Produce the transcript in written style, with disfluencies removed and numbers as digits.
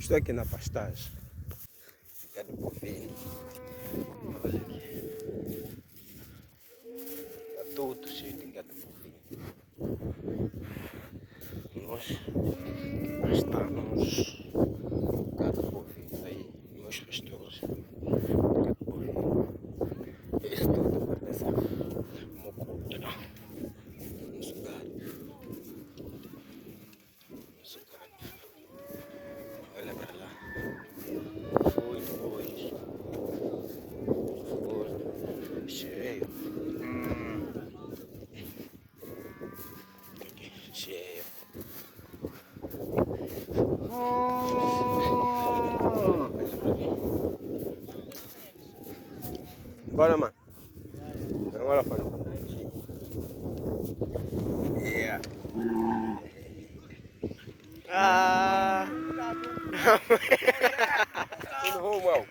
Estou aqui na pastagem. Gado bovino. Olha aqui. Está tudo cheio de gado bovino. Nós estamos gado bovino aí, meus pastores. Gado bovino. Isso tudo pertence ao meu cultura. Nosso gado. Nosso gado. Olha para lá. Foi depois. Foi cheio. Aqui, cheio. Bora, mano. Agora foi. Yeah. Ah. Tudo bom, irmão?